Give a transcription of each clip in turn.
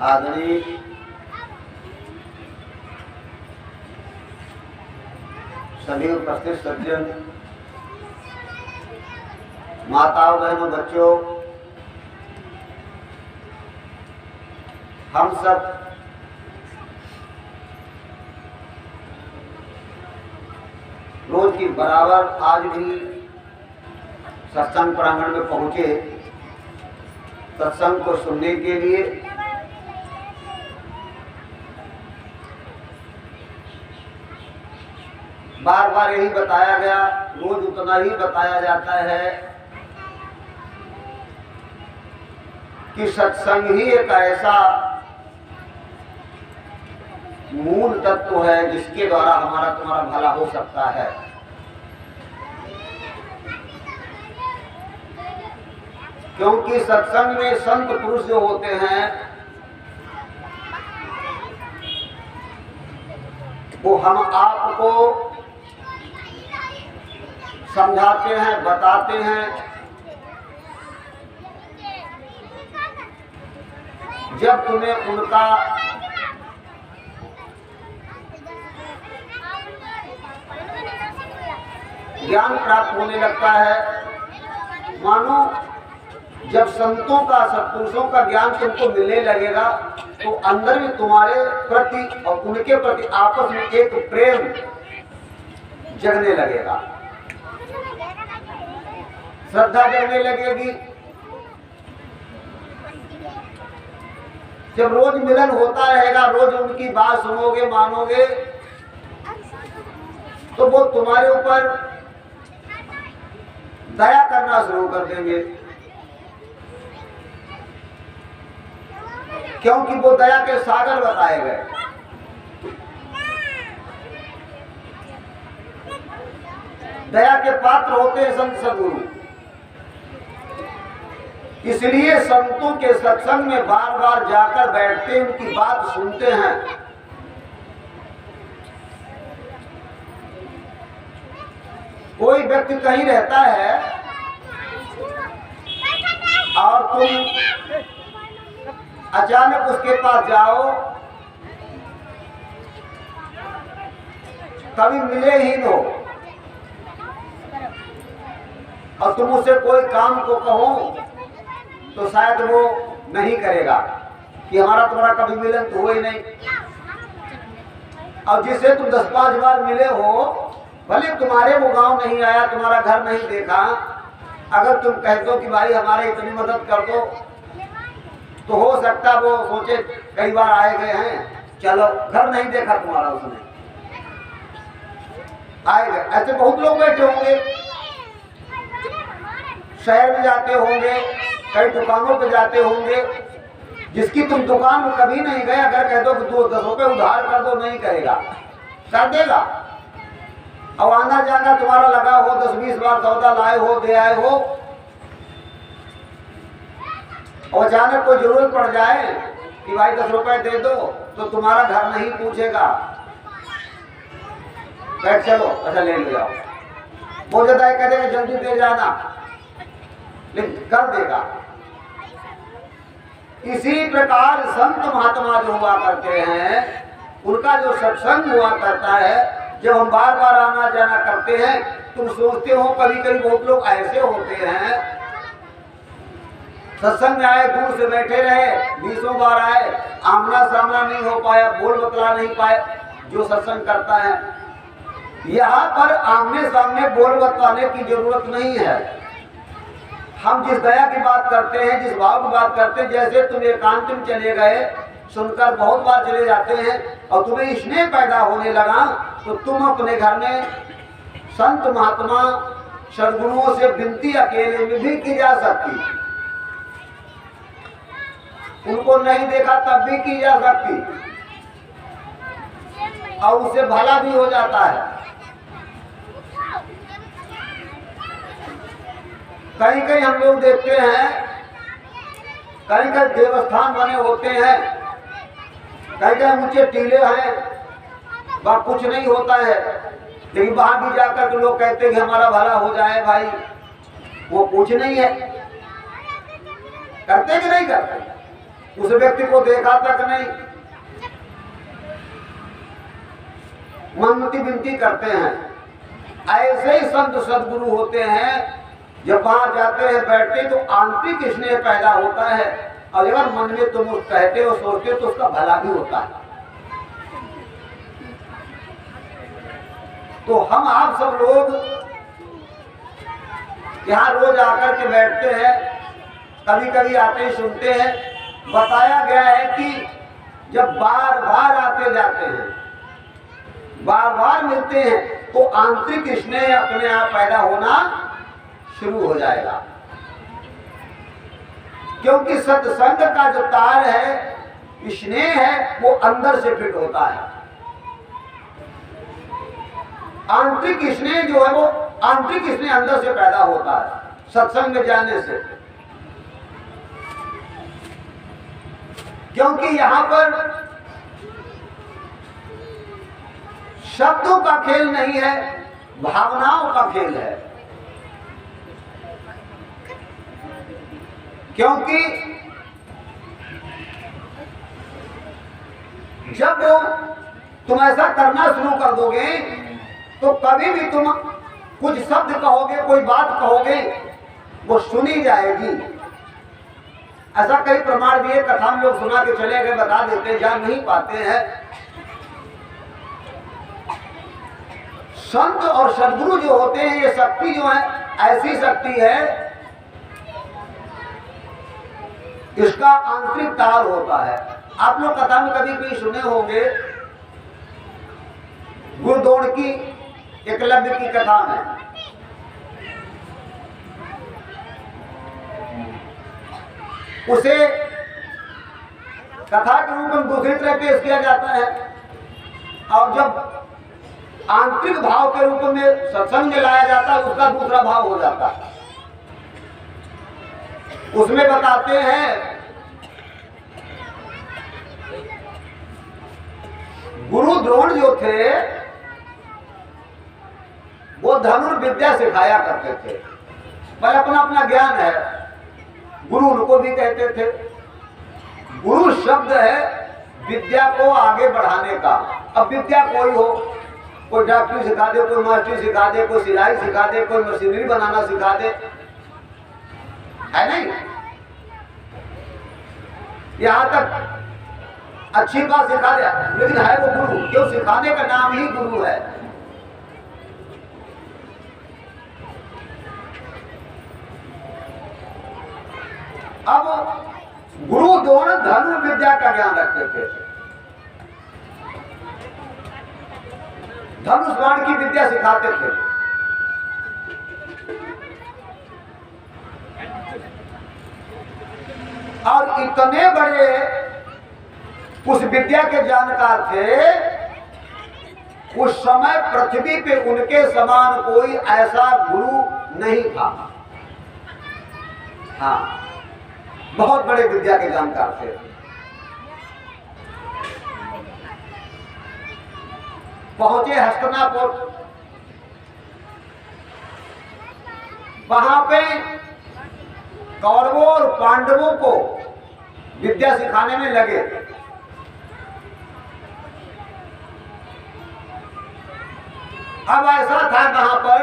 आदरणीय सभी उपस्थित सज्जन, माताओं, बहनों, बच्चों, हम सब रोज की बराबर आज भी सत्संग प्रांगण में पहुंचे सत्संग को सुनने के लिए। बार बार यही बताया गया, रोज उतना ही बताया जाता है कि सत्संग ही एक ऐसा मूल तत्व है जिसके द्वारा हमारा तुम्हारा भला हो सकता है। क्योंकि सत्संग में संत पुरुष जो होते हैं वो हम आपको समझाते हैं, बताते हैं। जब तुम्हें उनका ज्ञान प्राप्त होने लगता है, मानो जब संतों का, सत्पुरुषों का ज्ञान तुमको मिलने लगेगा तो अंदर में तुम्हारे प्रति और उनके प्रति आपस में एक प्रेम जगने लगेगा, श्रद्धा जगने लगेगी। जब रोज मिलन होता रहेगा, रोज उनकी बात सुनोगे, मानोगे, तो वो तुम्हारे ऊपर दया करना शुरू कर देंगे, क्योंकि वो दया के सागर बताए गए। दया के पात्र होते हैं संत सद्गुरु। इसलिए संतों के सत्संग में बार बार जाकर बैठते, उनकी बात सुनते हैं। कोई व्यक्ति कहीं रहता है और तुम अचानक उसके पास जाओ, कभी मिले ही नो, और तुम उससे कोई काम को कहो तो शायद वो नहीं करेगा कि हमारा तुम्हारा कभी मिलन तो हुआ ही नहीं। और जिससे तुम 10-5 बार मिले हो, भले तुम्हारे वो गांव नहीं आया, तुम्हारा घर नहीं देखा, अगर तुम कह दो कि भाई हमारे इतनी मदद कर दो, तो हो सकता वो सोचे कई बार आए गए हैं, चलो, घर नहीं देखा तुम्हारा उसने, आए गए। ऐसे बहुत लोग बैठे होंगे, शहर में जाते होंगे, कई दुकानों पे जाते होंगे, जिसकी तुम दुकान में कभी नहीं गए, अगर कह दो कि 10 रुपए उधार कर दो, नहीं करेगा, कर देगा। और आना जाना तुम्हारा लगा हो, 10-20 बार सौदा लाए हो, दे आए हो, और अचानक कोई जरूरत पड़ जाए कि भाई 10 रुपए दे दो, तो तुम्हारा घर नहीं पूछेगा, बैठ चलो, अच्छा ले जाओ। वो ज्यादा कह देगा जल्दी दे जाना, लेकिन कर देगा। इसी प्रकार संत महात्मा जो हुआ करते हैं, उनका जो सत्संग हुआ करता है, जब हम बार बार आना जाना करते हैं, तुम सोचते हो कभी कभी बहुत लोग ऐसे होते हैं, सत्संग में आए, दूर से बैठे रहे, 20 बार आए, आमना सामना नहीं हो पाया, बोल बतला नहीं पाए। जो सत्संग करता है, यहाँ पर आमने सामने बोल बतलाने की जरूरत नहीं है। हम जिस दया की बात करते हैं, जिस भाव की बात करते हैं, जैसे तुम एकांत में चले गए, सुनकर बहुत बार चले जाते हैं, और तुम्हें स्नेह पैदा होने लगा, तो तुम अपने घर में संत महात्मा सद्गुरुओं से विनती अकेले में भी की जा सकती, उनको नहीं देखा तब भी की जा सकती, और उससे भला भी हो जाता है। कहीं कहीं हम लोग देखते हैं, कहीं कहीं देवस्थान बने होते हैं, कहीं कहीं ऊंचे टीले हैं, वहां कुछ नहीं होता है, लेकिन वहां भी जाकर के लोग कहते हैं कि हमारा भला हो जाए। भाई वो कुछ नहीं है, करते कि नहीं करते? उस व्यक्ति को देखा तक नहीं। मनमति विनती करते हैं। ऐसे ही संत सदगुरु होते हैं, जब वहां जाते हैं बैठते तो आंतरिक स्नेह पैदा होता है, और अगर मन में तुम कहते हो सोचते हो तो उसका भला भी होता है। तो हम आप सब लोग यहाँ रोज आकर के बैठते हैं, कभी कभी आते ही सुनते हैं। बताया गया है कि जब बार बार आते जाते हैं, बार बार मिलते हैं, तो आंतरिक स्नेह अपने आप पैदा होना शुरू हो जाएगा। क्योंकि सत्संग का जो तार है, स्नेह है, वो अंदर से फिट होता है। आंतरिक स्नेह जो है वो आंतरिक स्नेह अंदर से पैदा होता है सत्संग में जाने से। क्योंकि यहां पर शब्दों का खेल नहीं है, भावनाओं का खेल है। क्योंकि जब तुम ऐसा करना शुरू कर दोगे तो कभी भी तुम कुछ शब्द कहोगे, कोई बात कहोगे, वो सुनी जाएगी। ऐसा कई प्रमाण दिए, कथा में लोग सुना के चले गए, बता देते, जान नहीं पाते हैं। संत और सदगुरु जो होते हैं, ये शक्ति जो है ऐसी शक्ति है, इसका आंतरिक तार होता है। आप लोग कथा में कभी भी सुने होंगे, गुरुद्रोण की एकलव्य की कथा में उसे कथा के रूप में दूसरी तरह पेश किया जाता है, और जब आंतरिक भाव के रूप में सत्संग में लाया जाता है, उसका दूसरा भाव हो जाता है। उसमें बताते हैं गुरु द्रोण जो थे वो धनुर्विद्या सिखाया करते थे। पर अपना अपना ज्ञान है, गुरु उनको भी कहते थे। गुरु शब्द है विद्या को आगे बढ़ाने का। अब विद्या कोई हो, कोई डॉक्टरी सिखा दे, कोई मास्टरी सिखा दे, कोई सिलाई सिखा दे, कोई मशीनरी बनाना सिखा दे, है नहीं? यहां तक अच्छी बात सिखा दे, लेकिन है वो गुरु, क्यों? सिखाने का नाम ही गुरु है। अब गुरु द्रोण धनुर्विद्या का ज्ञान रखते थे, धनुष बाण की विद्या सिखाते थे। और इतने बड़े उस विद्या के जानकार थे, उस समय पृथ्वी पे उनके समान कोई ऐसा गुरु नहीं था। हाँ, बहुत बड़े विद्या के जानकार थे। पहुंचे हस्तिनापुर, वहां पे कौरवों और पांडवों को विद्या सिखाने में लगे। अब ऐसा था वहां पर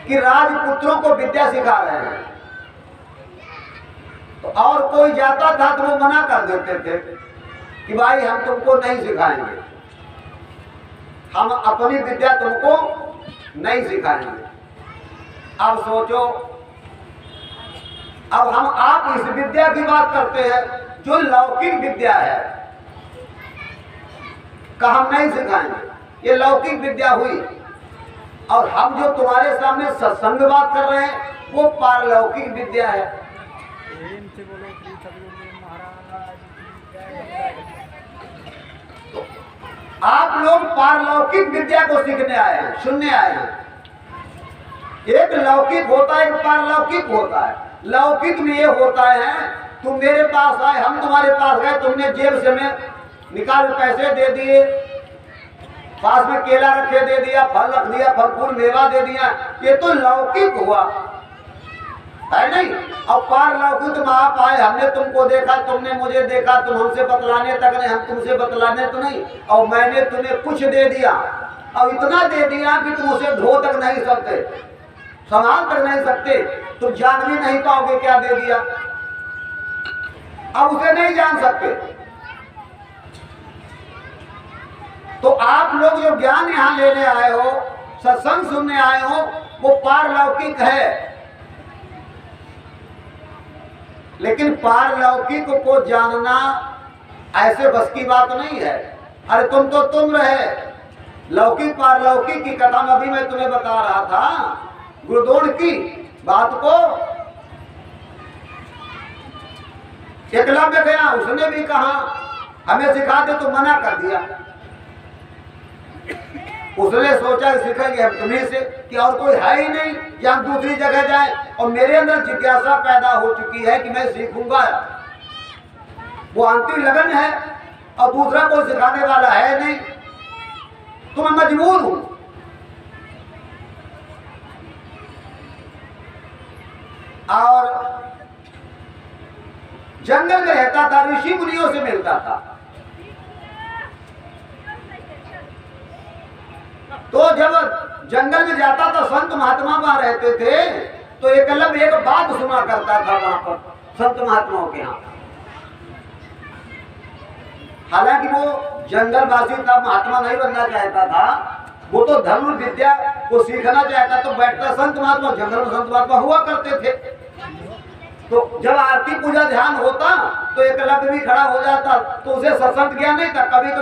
कि राजपुत्रों को विद्या सिखा रहे हैं, तो और कोई जाता था तो वो मना कर देते थे कि भाई हम तुमको नहीं सिखाएंगे, हम अपनी विद्या तुमको नहीं सिखाएंगे। अब सोचो, अब हम आप इस विद्या की बात करते हैं जो लौकिक विद्या है, का हम नहीं सिखाएंगे, ये लौकिक विद्या हुई। और हम जो तुम्हारे सामने सत्संग बात कर रहे हैं वो पारलौकिक विद्या है। तो आप लोग पारलौकिक विद्या को सीखने आए हैं, सुनने आए हैं। एक लौकिक होता है, एक पारलौकिक होता है। लौकिक में ये होता है, तुम मेरे पास आए, हम तुम्हारे पास गए, तुमने जेब से में निकाल पैसे दे दिए, पास में केला रखे दे दिया, फल रख दिया, फल फूल मेवा दे दिया, ये तो लौकिक हुआ। है नहीं। और पारलौकिक में आप आए, हमने तुमको देखा, तुमने मुझे देखा, तुम हमसे बतलाने तक नहीं, हम तुमसे बतलाने तो नहीं, और मैंने तुम्हें कुछ दे दिया, और इतना दे दिया कि तुम उसे धो तक नहीं सकते, संभाल तक नहीं सकते, तुम जान भी नहीं पाओगे क्या दे दिया। अब उसे नहीं जान सकते। तो आप लोग जो ज्ञान यहाँ लेने आए हो, सत्संग सुनने आए हो, वो पारलौकिक है, लेकिन पारलौकिक को जानना ऐसे बस की बात नहीं है। अरे तुम तो तुम रहे, लौकिक पारलौकिक की कथा में अभी मैं तुम्हें बता रहा था, गुरुद्रोण की बात को। एकलव्य गया, उसने भी कहा हमें सिखा दे, तो मना कर दिया। उसने सोचा सीखेंगे हम तुम्हें से, कि और कोई है ही नहीं कि हम दूसरी जगह जाए, और मेरे अंदर जिज्ञासा पैदा हो चुकी है कि मैं सीखूंगा, वो अंतिम लगन है, और दूसरा कोई सिखाने वाला है नहीं, तो मैं मजबूर हूं। और जंगल में रहता था, ऋषि मुनियों से मिलता था। तो जब जंगल में जाता था, संत महात्मा वहां रहते थे, तो एकलव्य एक बात सुना करता था वहां पर संत महात्माओं के यहाँ। हालांकि वो जंगलवासी था, महात्मा नहीं बनना चाहता था, वो तो धर्म विद्या को सीखना चाहता, तो बैठता संत महात्मा, जंगल में संत महात्मा हुआ करते थे। तो जब आरती पूजा ध्यान होता तो एकलव्य भी खड़ा हो जाता, तो उसे सत्संग ज्ञान नहीं था। कभी